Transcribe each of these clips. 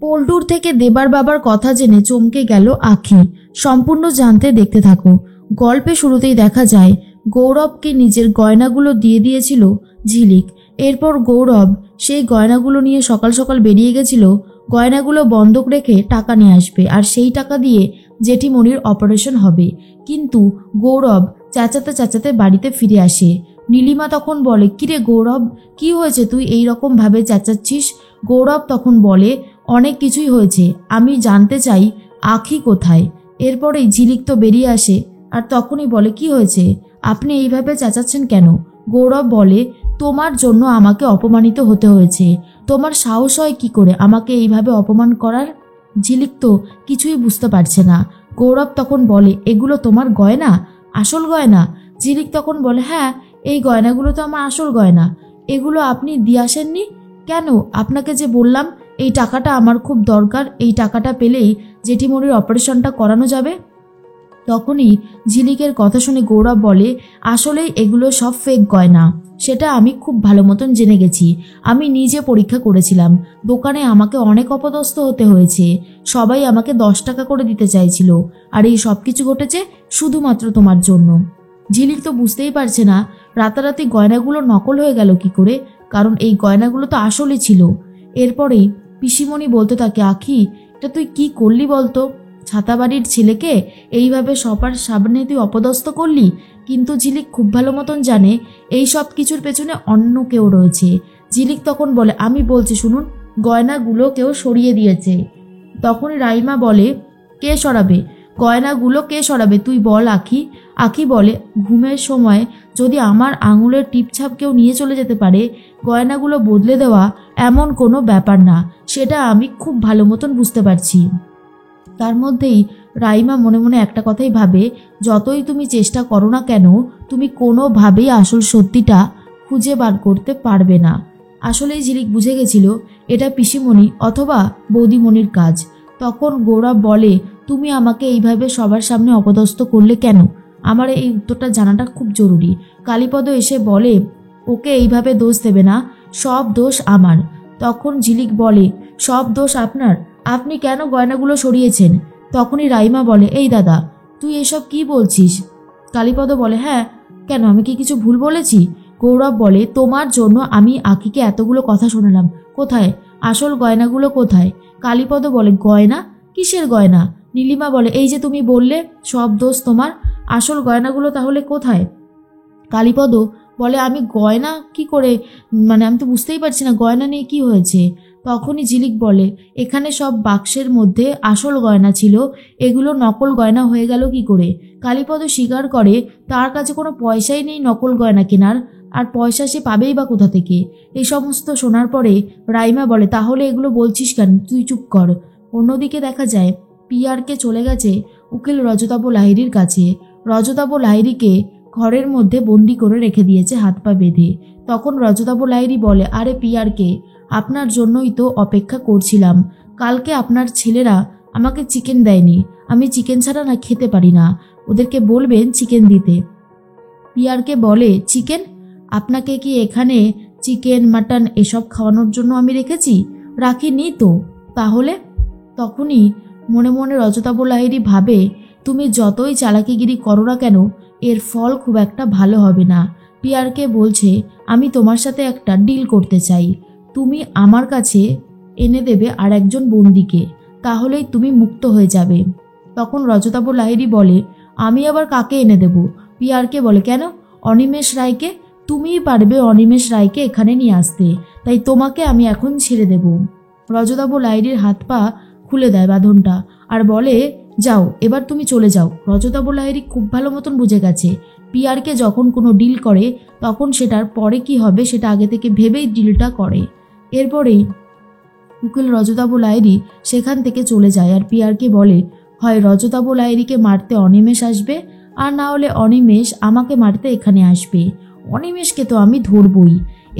পল্টুর থেকে দেবার বাবার কথা জেনে চমকে গেল আঁখি। সম্পূর্ণ জানতে দেখতে থাকো। গল্পে শুরুতেই দেখা যায় গৌরবকে নিজের গয়নাগুলো দিয়ে দিয়েছিল ঝিলিক। এরপর গৌরব সেই গয়নাগুলো নিয়ে সকাল সকাল বেরিয়ে গেছিল গয়নাগুলো বন্ধক রেখে টাকা নিয়ে আসবে, আর সেই টাকা দিয়ে জেঠিমণির অপারেশন হবে। কিন্তু গৌরব চেঁচাতে চেঁচাতে বাড়িতে ফিরে আসে। নীলিমা তখন বলে, কিরে গৌরব, কি হয়েছে, তুই এই রকম ভাবে চেঁচাচ্ছিস? গৌরব তখন বলে, অনেক কিছুই হয়েছে, আমি জানতে চাই আঁখি কোথায়। এরপরেই ঝিলিক তো বেরিয়ে আসে আর তখনই বলে, কি হয়েছে, আপনি এইভাবে চেঁচাচ্ছেন কেন? গৌরব বলে, তোমার জন্য আমাকে অপমানিত হতে হয়েছে। তোমার সাহস হয় কি করে আমাকে এইভাবে অপমান করার? ঝিলিক তো কিছুই বুঝতে পারছে না। গৌরব তখন বলে, এগুলো তোমার গয়না, আসল গয়না? ঝিলিক তখন বলে, হ্যাঁ, এই গয়নাগুলো তো আমার আসল গয়না। এগুলো আপনি দিয়ে আসেননি কেন? আপনাকে যে বললাম এই টাকাটা আমার খুব দরকার, এই টাকাটা পেলেই জেঠিমণির অপারেশনটা করানো যাবে। তখনই ঝিলিকের কথা শুনে গৌরব বলে, আসলেই এগুলো সব ফেক গয়না, সেটা আমি খুব ভালো মতন জেনে গেছি। আমি নিজে পরীক্ষা করেছিলাম। দোকানে আমাকে অনেক অপদস্থ হতে হয়েছে, সবাই আমাকে 10 টাকা করে দিতে চাইছিল, আর এই সব কিছু ঘটেছে শুধুমাত্র তোমার জন্য। ঝিলিক তো বুঝতেই পারছে না রাতারাতি গয়নাগুলো নকল হয়ে গেল কি করে, কারণ এই গয়নাগুলো তো আসলই ছিল। এরপরেই পিসিমণি বলতে থাকে, আঁখি, এটা তুই কি করলি বলতো? ছাতাবাড়ির ছেলেকে এইভাবে সবার সামনে তুই অপদস্থ করলি। কিন্তু ঝিলিক খুব ভালো মতন জানে এই সব কিছুর পেছনে অন্য কেউ রয়েছে। ঝিলিক তখন বলে, আমি বলছি শুনুন, গয়নাগুলো কেউ সরিয়ে দিয়েছে। তখনই রাইমা বলে, কে সরাবে গয়নাগুলো, কে সরাবে তুই বল আঁখি। আঁখি বলে, ঘুমের সময় যদি আমার আঙুলের টিপছাপ কেউ নিয়ে চলে যেতে পারে, গয়নাগুলো বদলে দেওয়া এমন কোনো ব্যাপার না, সেটা আমি খুব ভালো মতন বুঝতে পারছি। তার মধ্যেই রাইমা মনে মনে একটা কথাই ভাবে, যতই তুমি চেষ্টা করো না কেন, তুমি কোনোভাবেই আসল সত্যিটা খুঁজে বার করতে পারবে না। আসলেই ঝিলিক বুঝে গেছিল এটা পিসিমণি অথবা বৌদিমণির কাজ। তখন গৌরব বলে, তুমি আমাকে এইভাবে সবার সামনে অপদস্থ করলে কেন? আমার এই উত্তরটা জানাটা খুব জরুরি। কালীপদ এসে বলে, ওকে এইভাবে দোষ দেবে না, সব দোষ আমার। তখন ঝিলিক বলে, সব দোষ আপনার? আপনি কেন গয়নাগুলো সরিয়েছেন? তখনই রাইমা বলে, এই দাদা, তুই এসব কি বলছিস? কালীপদ বলে, হ্যাঁ, কেন, আমি কি কিছু ভুল বলেছি? গৌরব বলে, তোমার জন্য আমি আঁখিকে এতগুলো কথা শোনালাম, কোথায় আসল গয়নাগুলো কোথায়? কালীপদ বলে, গয়না? কিসের গয়না? নীলিমা বলে, এই যে তুমি বললে সব দোষ তোমার, আসল গয়নাগুলো তাহলে কোথায়? কালীপদ বলে, আমি গয়না কি করে, মানে আমি তো বুঝতেই পারছি না গয়না নিয়ে কি হয়েছে। তখনই ঝিলিক বলে, এখানে সব বাক্সের মধ্যে আসল গয়না ছিল, এগুলো নকল গয়না হয়ে গেল কি করে? কালীপদ স্বীকার করে তার কাছে কোনো পয়সাই নেই নকল গয়না কেনার, আর পয়সা সে পাবেই বা কোথা থেকে? এই সমস্ত শোনার পরে রাইমা বলে, তাহলে এগুলো বলছিস কেন, তুই চুপ কর। অন্যদিকে দেখা যায় পিয়ারকে চলে গেছে উকিল রজতাভ লাহিড়ীর কাছে। রজতাভ লাহিড়ীকে ঘরের মধ্যে বন্দি করে রেখে দিয়েছে হাত পা বেঁধে। তখন রজতাভ লাহিড়ী বলে, আরে পিয়ারকে, আপনার জন্যই তো অপেক্ষা করছিলাম। কালকে আপনার ছেলেরা আমাকে চিকেন দেয়নি, আমি চিকেন ছাড়া না খেতে পারি না, ওদেরকে বলবেন চিকেন দিতে। পিয়ারকে বলে, চিকেন? আপনাকে কি এখানে চিকেন মাটন এসব খাওয়ানোর জন্য আমি রেখেছি? রাখিনি তো। তাহলে? তখনই মনে মনে রজতাভ লাহিড়ী ভাবে, তুমি যতই চালাকিগিরি করো না কেন, এর ফল খুব একটা ভালো হবে না। পিয়ারকে বলছে, আমি তোমার সাথে একটা ডিল করতে চাই, তুমি আমার কাছে এনে দেবে আর একজন বন্দিকে, তাহলেই তুমি মুক্ত হয়ে যাবে। তখন রজতাভ লাহিড়ী বলে, আমি আবার কাকে এনে দেব? পিয়ারকে বলে, কেন, অনিমেষ রায়কে। তুমিই পারবে অনিমেষ রায়কে এখানে নিয়ে আসতে, তাই তোমাকে আমি এখন ছেড়ে দেব। রজতাভ লাহিড়ীর হাত পা খুলে দেয় বাঁধনটা আর বলে, যাও, এবার তুমি চলে যাও। রজতাভ লাহিড়ী খুব ভালো মতন বুঝে গেছে পিয়ারকে যখন কোনো ডিল করে তখন সেটার পরে কি হবে সেটা আগে থেকে ভেবেই ডিলটা করে। এরপরেই উকিল রজতাভ লাহিড়ী সেখান থেকে চলে যায় আর পিয়ারকে বলে, হয় রজতাভ লাহিড়ীকে মারতে অনিমেষ আসবে, আর না হলে অনিমেষ আমাকে মারতে এখানে আসবে। অনিমেষকে তো আমি ধরবই।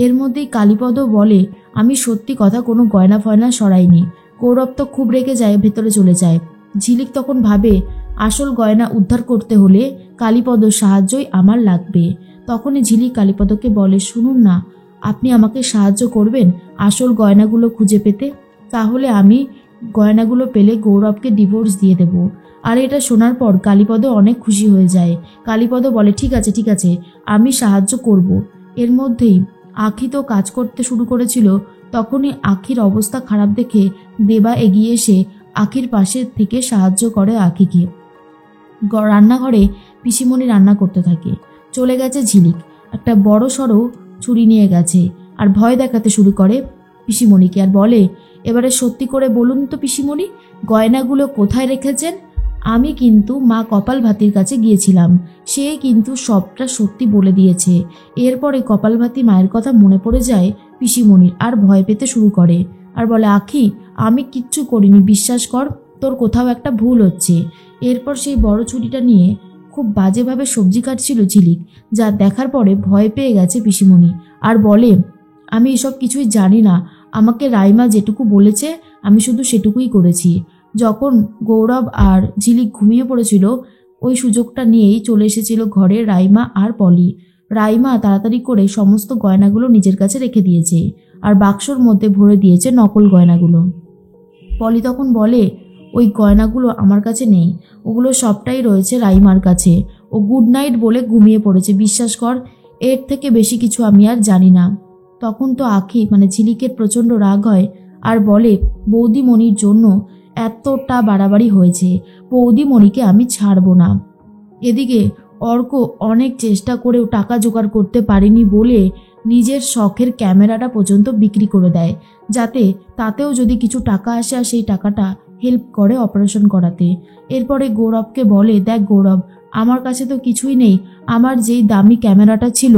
এর মধ্যেই কালীপদ বলে, আমি সত্যি কথা কোনো গয়না ফয়না সরাইনি। গৌরব তো খুব রেগে যায়, ভেতরে চলে যায়। ঝিলিক তখন ভাবে, আসল গয়না উদ্ধার করতে হলে কালীপদর সাহায্যই আমার লাগবে। তখনই ঝিলিক কালীপদকে বলে, শুনুন না, আপনি আমাকে সাহায্য করবেন আসল গয়নাগুলো খুঁজে পেতে? তাহলে আমি গয়নাগুলো পেলে গৌরবকে ডিভোর্স দিয়ে দেব। আর এটা শোনার পর কালীপদ অনেক খুশি হয়ে যায়। কালীপদ বলে, ঠিক আছে ঠিক আছে, আমি সাহায্য করব। এর মধ্যেই আখি তো কাজ করতে শুরু করেছিল। তখনই আখির অবস্থা খারাপ দেখে দেবা এগিয়ে এসে আখির পাশে থেকে সাহায্য করে আখিকে। রান্নাঘরে পিসিমণি রান্না করতে থাকে। চলে গেছে ঝিলিক, একটা বড় সড়ো ছুরি নিয়ে গেছে আর ভয় দেখাতে শুরু করে পিসিমণিকে আর বলে, এবারে সত্যি করে বলুন তো পিসিমণি, গয়নাগুলো কোথায় রেখেছেন? আমি কিন্তু মা কপালভাতির কাছে গিয়েছিলাম, সে কিন্তু সবটা সত্যি বলে দিয়েছে। এরপরে কপালভাতি মায়ের কথা মনে পড়ে যায় পিসিমণির আর ভয় পেতে শুরু করে আর বলে, আখি আমি কিচ্ছু করিনি, বিশ্বাস কর, তোর কোথাও একটা ভুল হচ্ছে। এরপর সেই বড় ছুরিটা নিয়ে খুব বাজেভাবে সবজি কাটছিল ঝিলিক, যা দেখার পরে ভয় পেয়ে গেছে পিসিমণি আর বলে, আমি এসব কিছুই জানি না, আমাকে রাইমা যেটুকু বলেছে আমি শুধু সেটুকুই করেছি। যখন গৌরব আর ঝিলিক ঘুমিয়ে পড়েছিল ওই সুযোগটা নিয়েই চলে এসেছিল ঘরে রাইমা আর পলি। রাইমা তাড়াতাড়ি করে সমস্ত গয়নাগুলো নিজের কাছে রেখে দিয়েছে আর বাক্সর মধ্যে ভরে দিয়েছে নকল গয়নাগুলো। পলি তখন বলে, ওই গয়নাগুলো আমার কাছে নেই, ওগুলো সবটাই রয়েছে রাইমার কাছে। ও গুড নাইট বলে ঘুমিয়ে পড়েছে, বিশ্বাস কর, এর থেকে বেশি কিছু আমি আর জানি না। তখন তো আখি ঝিলিকের প্রচণ্ড রাগ হয় আর বলে, বৌদিমণির জন্য এতটা বাড়াবাড়ি হয়েছে, বৌদিমণিকে আমি ছাড়বো না। এদিকে অর্ক অনেক চেষ্টা করেও টাকা জোগাড় করতে পারেনি বলে নিজের শখের ক্যামেরাটা পর্যন্ত বিক্রি করে দেয়, যাতে তাতেও যদি কিছু টাকা আসে আর সেই টাকাটা হেল্প করে অপারেশন করাতে। এরপরে গৌরবকে বলে, দেখ গৌরব, আমার কাছে তো কিছুই নেই, আমার যেই দামি ক্যামেরাটা ছিল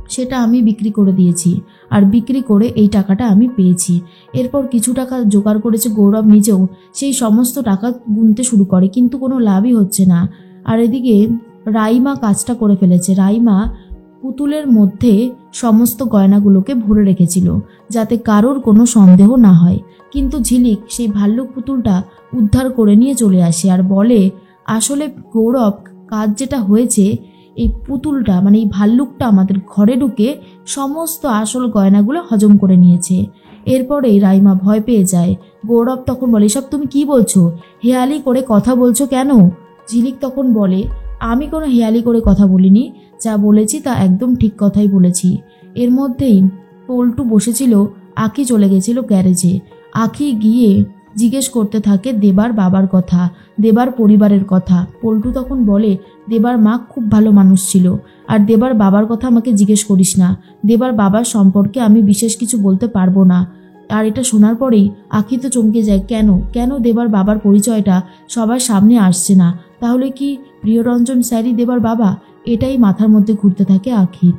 সেটা আমি বিক্রি করে দিয়েছি আর বিক্রি করে এই টাকাটা আমি পেয়েছি। এরপর কিছু টাকা জোগাড় করেছে গৌরব নিজেও, সেই সমস্ত টাকা গুনতে শুরু করে কিন্তু কোনো লাভই হচ্ছে না। আর এদিকে রাইমা কাজটা করে ফেলেছে। রাইমা পুতুলের মধ্যে সমস্ত গয়নাগুলোকে ভরে রেখেছিল যাতে কারোর কোনো সন্দেহ না হয়, কিন্তু ঝিলিক সেই ভাল্লুক পুতুলটা উদ্ধার করে নিয়ে চলে আসে আর বলে, আসলে গৌরব, কাজ যেটা হয়েছে, এই পুতুলটা এই ভাল্লুকটা আমাদের ঘরে ঢুকে সমস্ত আসল গয়নাগুলো হজম করে নিয়েছে। এরপরেই রাইমা ভয় পেয়ে যায়। গৌরব তখন বলে, সব তুমি কি বলছো, হেয়ালি করে কথা বলছো কেন? ঝিলিক তখন বলে, আমি কোনো হেয়ালি করে কথা বলিনি, যা বলেছি তা একদম ঠিক কথাই বলেছি। এর মধ্যেই পল্টু বসেছিল, আখি চলে গেছিল গ্যারেজে। আখি গিয়ে জিজ্ঞেস করতে থাকে দেবার বাবার কথা, দেবার পরিবারের কথা। পল্টু তখন বলে, দেবার মা খুব ভালো মানুষ ছিল, আর দেবার বাবার কথা আমাকে জিজ্ঞেস করিস না, দেবার বাবার সম্পর্কে আমি বিশেষ কিছু বলতে পারবো না। আর এটা শোনার পরেই আখি তো চমকে যায়, কেন কেন দেবার বাবার পরিচয়টা সবার সামনে আসছে না? তাহলে কি প্রিয়রঞ্জন স্যারই দেবার বাবা? এটাই মাথার মধ্যে ঘুরতে থাকে আখির।